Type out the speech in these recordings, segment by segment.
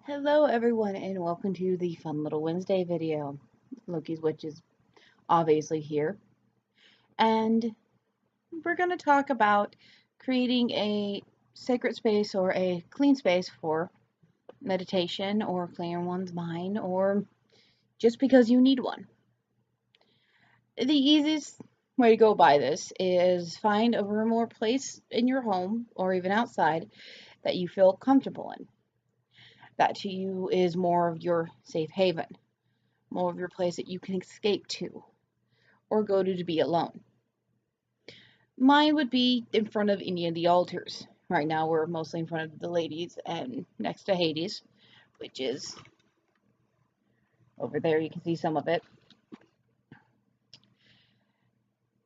Hello everyone and welcome to the Fun Little Wednesday video. Loki's Witch is obviously here and we're going to talk about creating a sacred space or a clean space for meditation or clearing one's mind or just because you need one. The easiest way to go by this is find a room or place in your home or even outside that you feel comfortable in. That to you is more of your safe haven. More of your place that you can escape to or go to be alone. Mine would be in front of any of the altars. Right now we're mostly in front of the ladies and next to Hades, which is over there. You can see some of it.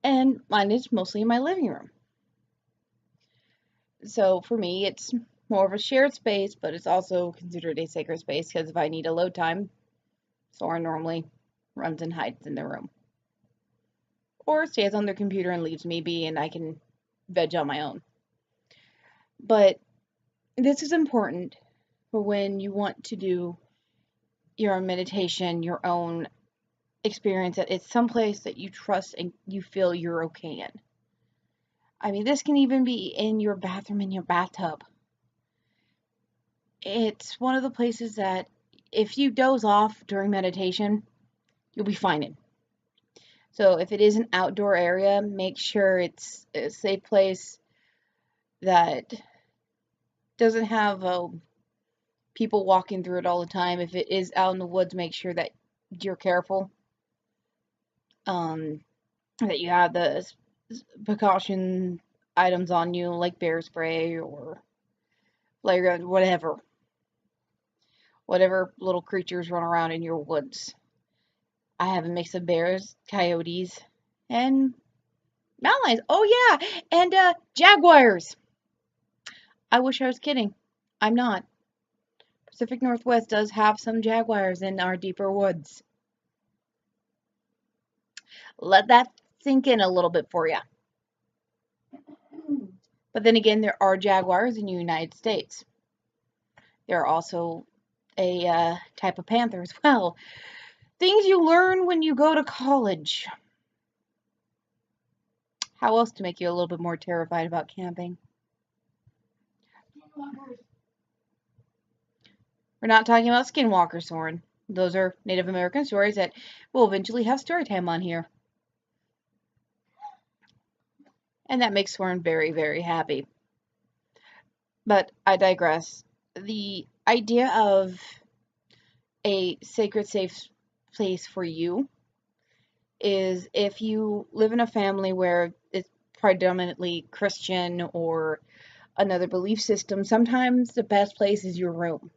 And mine is mostly in my living room. So for me, it's more of a shared space, but it's also considered a sacred space because if I need a load time, Soren normally runs and hides in the room. Or stays on their computer and leaves me be and I can veg on my own. But this is important for when you want to do your own meditation, your own experience. That it's someplace that you trust and you feel you're okay in. I mean, this can even be in your bathroom, in your bathtub. It's one of the places that if you doze off during meditation, you'll be fine in. So if it is an outdoor area, make sure it's a safe place that doesn't have people walking through it all the time. If it is out in the woods, make sure that you're careful. That you have the precaution items on you, like bear spray or flare gun, whatever little creatures run around in your woods. I have a mix of bears, coyotes, and mountain lions. Oh yeah, and jaguars. I wish I was kidding. I'm not. Pacific Northwest does have some jaguars in our deeper woods. Let that sink in a little bit for you. But then again, there are jaguars in the United States. There are also a type of panther as well. Things you learn when you go to college. How else to make you a little bit more terrified about camping? We're not talking about skinwalkers, Soren. Those are Native American stories that we'll eventually have story time on here. And that makes Soren very, very happy. But I digress. The idea of a sacred, safe place for you is if you live in a family where it's predominantly Christian or another belief system, sometimes the best place is your room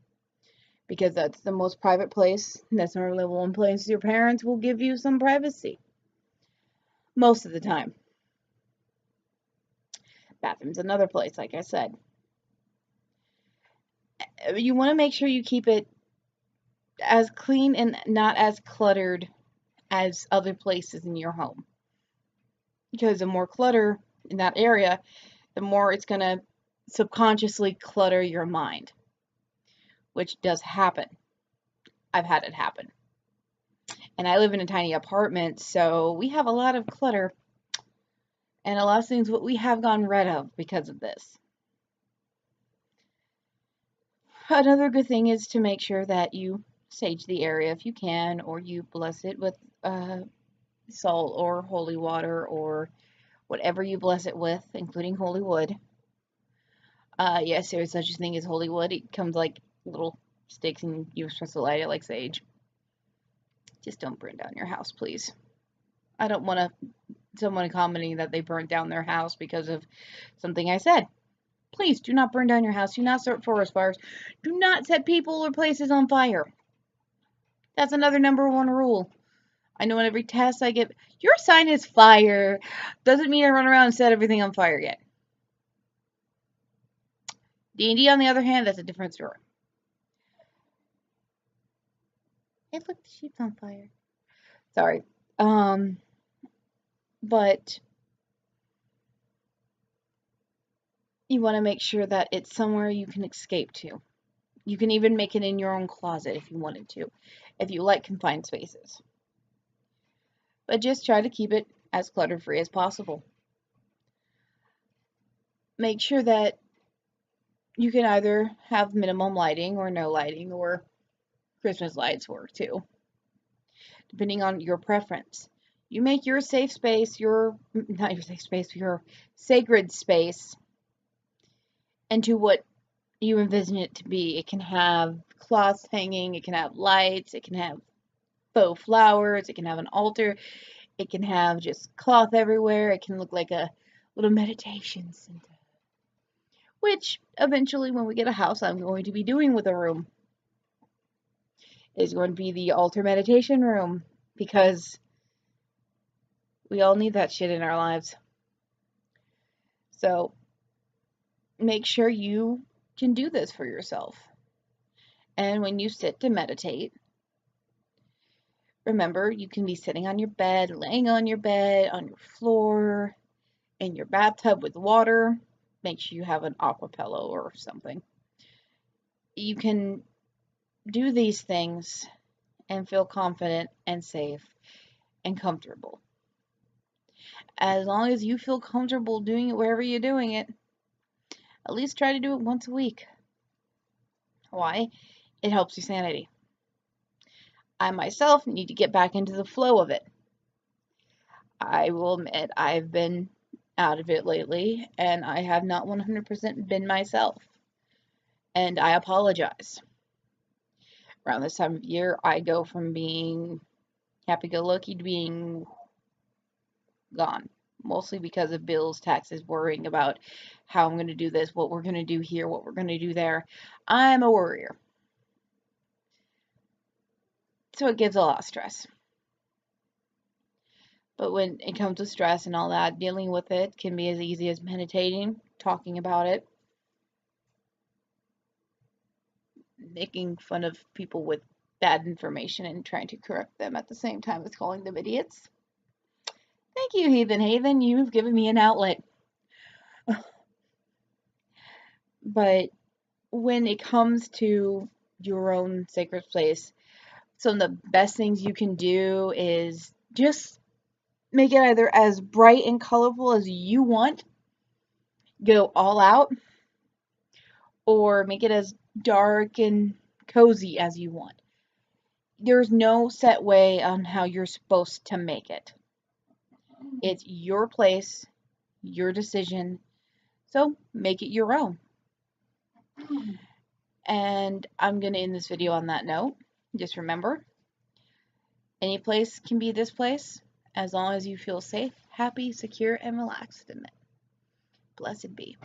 because that's the most private place. That's normally one place your parents will give you some privacy most of the time. Bathroom's another place, like I said. You want to make sure you keep it as clean and not as cluttered as other places in your home. Because the more clutter in that area, the more it's going to subconsciously clutter your mind, which does happen. I've had it happen. And I live in a tiny apartment, so we have a lot of clutter and a lot of things what we have gone rid of because of this. Another good thing is to make sure that you sage the area if you can, or you bless it with salt or holy water or whatever you bless it with, including holy wood. Yes, there is such a thing as holy wood. It comes like little sticks and you're supposed to light it like sage. Just don't burn down your house, please. I don't want someone commenting that they burnt down their house because of something I said. Please do not burn down your house. Do not start forest fires. Do not set people or places on fire. That's another #1 rule. I know in every test I get, your sign is fire. Doesn't mean I run around and set everything on fire yet. D&D, on the other hand, that's a different story. Hey, look, the sheep's on fire. Sorry. But you want to make sure that it's somewhere you can escape to. You can even make it in your own closet if you wanted to, if you like confined spaces. But just try to keep it as clutter-free as possible. Make sure that you can either have minimum lighting or no lighting, or Christmas lights work too, depending on your preference. You make your safe space, not your safe space, your sacred space into what you envision it to be. It can have cloths hanging, it can have lights, it can have faux flowers, it can have an altar, it can have just cloth everywhere, it can look like a little meditation center. Which, eventually, when we get a house, I'm going to be doing with a room. It's going to be the altar meditation room, because we all need that shit in our lives. So, make sure you can do this for yourself. And when you sit to meditate, remember, you can be sitting on your bed, laying on your bed, on your floor, in your bathtub with water. Make sure you have an aqua pillow or something. You can do these things and feel confident and safe and comfortable. As long as you feel comfortable doing it wherever you're doing it, at least try to do it once a week. Why? It helps your sanity. I myself need to get back into the flow of it. I will admit I've been out of it lately, and I have not 100% been myself. And I apologize. Around this time of year, I go from being happy-go-lucky to being gone. Mostly because of bills, taxes, worrying about how I'm going to do this, what we're going to do here, what we're going to do there. I'm a worrier. So it gives a lot of stress. But when it comes to stress and all that, dealing with it can be as easy as meditating, talking about it, making fun of people with bad information and trying to correct them at the same time as calling them idiots. Thank you, Heathen Haven. You've given me an outlet. But when it comes to your own sacred place, some of the best things you can do is just make it either as bright and colorful as you want, go all out, or make it as dark and cozy as you want. There's no set way on how you're supposed to make it. It's your place, your decision, so make it your own. And I'm going to end this video on that note. Just remember, any place can be this place, as long as you feel safe, happy, secure, and relaxed in it. Blessed be.